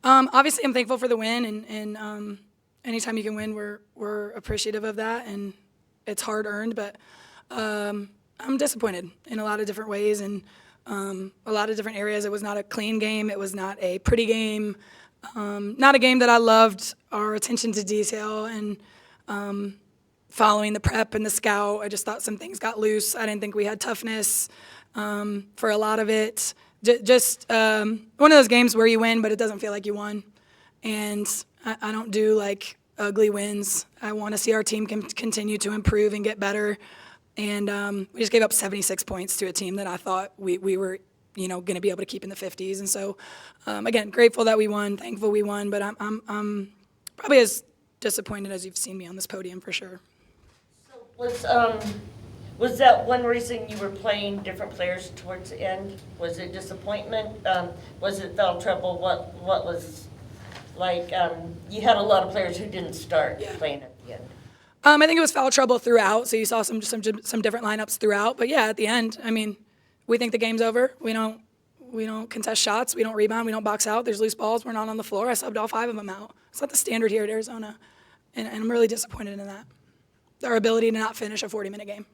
Obviously, I'm thankful for the win, and anytime you can win, we're appreciative of that, and it's hard earned. But I'm disappointed in a lot of different ways, and a lot of different areas. It was not a clean game. It was not a pretty game. Not a game that I loved. Our attention to detail and following the prep and the scout. I just thought some things got loose. I didn't think we had toughness for a lot of it. Just one of those games where you win, but it doesn't feel like you won. And I don't do like ugly wins. I want to see our team continue to improve and get better. And we just gave up 76 points to a team that I thought we were, going to be able to keep in the 50s. And so, again, grateful that we won, thankful we won, but I'm probably as disappointed as you've seen me on this podium for sure. So was that one reason you were playing different players towards the end? Was it disappointment? Was it foul trouble? What was like? You had a lot of players who didn't start playing at the end. I think it was foul trouble throughout, so you saw some different lineups throughout. But yeah, at the end, I mean, we think the game's over. We don't contest shots. We don't rebound. We don't box out. There's loose balls. We're not on the floor. I subbed all 5 of them out. It's not the standard here at Arizona, and I'm really disappointed in that. Our ability to not finish a 40-minute game.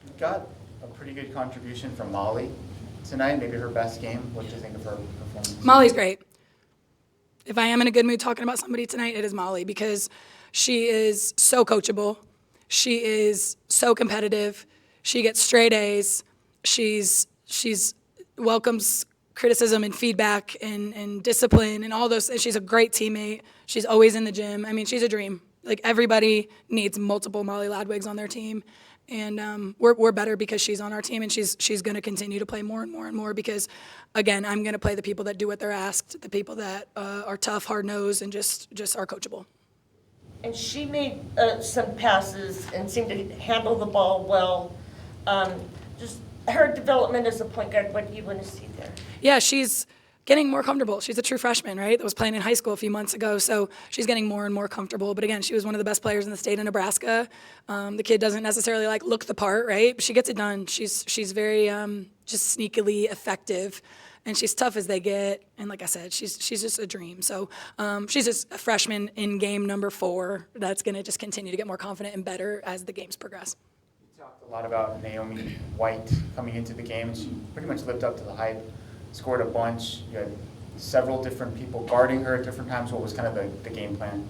You got a pretty good contribution from Molly tonight, maybe her best game. What do you think of her performance? Molly's great. If I am in a good mood talking about somebody tonight, it is Molly, because she is so coachable. She is so competitive. She gets straight A's. She's welcomes criticism and feedback and discipline and all those. She's a great teammate. She's always in the gym. I mean, she's a dream. Like, everybody needs multiple Molly Ladwigs on their team. And we're better because she's on our team, and she's going to continue to play more and more and more because, again, I'm going to play the people that do what they're asked, the people that are tough, hard-nosed, and just are coachable. And she made some passes and seemed to handle the ball well. Just her development as a point guard, what do you want to see there? Yeah, she's getting more comfortable. She's a true freshman, right, that was playing in high school a few months ago, so she's getting more and more comfortable. But again, she was one of the best players in the state of Nebraska. The kid doesn't necessarily look the part, right? But she gets it done. She's very just sneakily effective, and she's tough as they get. And like I said, she's just a dream. So she's just a freshman in game number 4 that's going to just continue to get more confident and better as the games progress. You talked a lot about Naomi White coming into the game. She pretty much lived up to the hype. Scored a bunch. You had several different people guarding her at different times. What was kind of the game plan?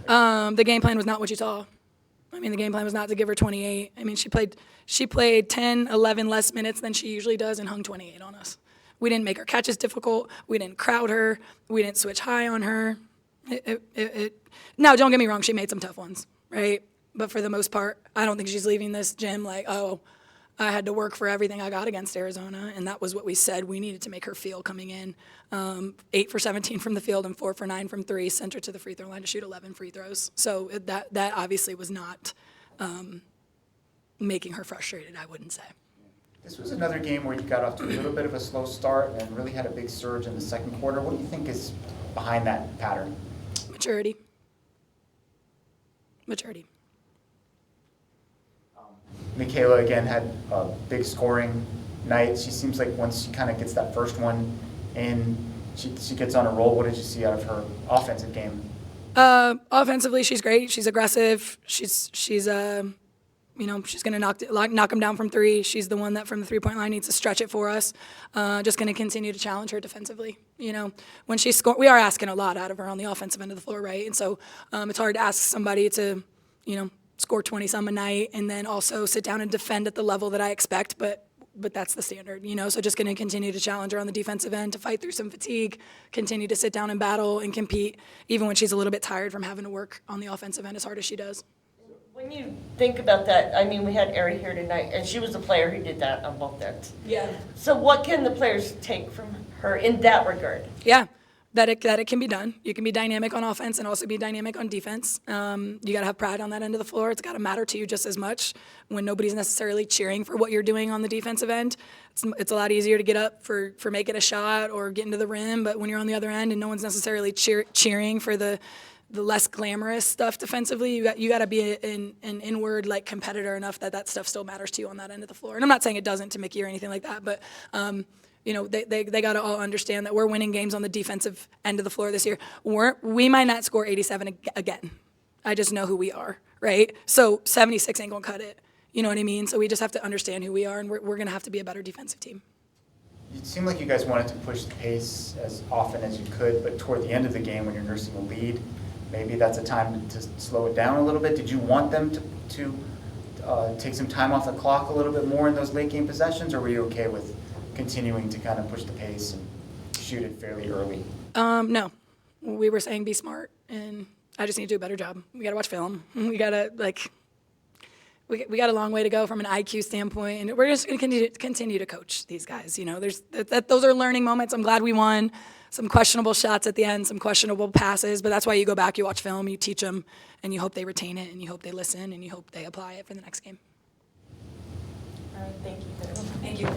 The game plan was not what you saw. I mean, the game plan was not to give her 28. I mean, she played 10, 11 less minutes than she usually does and hung 28 on us. We didn't make her catches difficult. We didn't crowd her. We didn't switch high on her. Now, don't get me wrong. She made some tough ones, right? But for the most part, I don't think she's leaving this gym like, oh, I had to work for everything I got against Arizona, and that was what we said we needed to make her feel coming in. 8 for 17 from the field and 4 for 9 from 3, sent her to the free throw line to shoot 11 free throws. So that obviously was not making her frustrated, I wouldn't say. This was another game where you got off to a little bit of a slow start and really had a big surge in the second quarter. What do you think is behind that pattern? Maturity. Michaela, again, had a big scoring night. She seems like once she kind of gets that first one in, she gets on a roll. What did you see out of her offensive game? Offensively, she's great. She's aggressive. She's going to knock them down from 3. She's the one that from the three-point line needs to stretch it for us. Just going to continue to challenge her defensively. When she scores, we are asking a lot out of her on the offensive end of the floor, right? And so it's hard to ask somebody to, score 20-some a night and then also sit down and defend at the level that I expect, but that's the standard, So just going to continue to challenge her on the defensive end, to fight through some fatigue, continue to sit down and battle and compete, even when she's a little bit tired from having to work on the offensive end as hard as she does. When you think about that, I mean, we had Ari here tonight, and she was a player who did that on both ends. Yeah. So what can the players take from her in that regard? Yeah. That it can be done. You can be dynamic on offense and also be dynamic on defense. You got to have pride on that end of the floor. It's got to matter to you just as much when nobody's necessarily cheering for what you're doing on the defensive end. It's a lot easier to get up for making a shot or getting to the rim, but when you're on the other end and no one's necessarily cheering for the less glamorous stuff defensively, you got to be an inward competitor enough that stuff still matters to you on that end of the floor. And I'm not saying it doesn't to Mickey or anything like that, but they got to all understand that we're winning games on the defensive end of the floor this year. We might not score 87 again. I just know who we are, right? So 76 ain't going to cut it. You know what I mean? So we just have to understand who we are, and we're going to have to be a better defensive team. It seemed like you guys wanted to push the pace as often as you could, but toward the end of the game when you're nursing a lead, maybe that's a time to slow it down a little bit. Did you want them to take some time off the clock a little bit more in those late game possessions, or were you okay with continuing to kind of push the pace and shoot it fairly early? No. We were saying be smart, and I just need to do a better job. We got to watch film. We got to, we got a long way to go from an IQ standpoint, and we're just going to continue to coach these guys. Those are learning moments. I'm glad we won. Some questionable shots at the end, some questionable passes, but that's why you go back, you watch film, you teach them, and you hope they retain it, and you hope they listen, and you hope they apply it for the next game. All right, thank you. Thank you.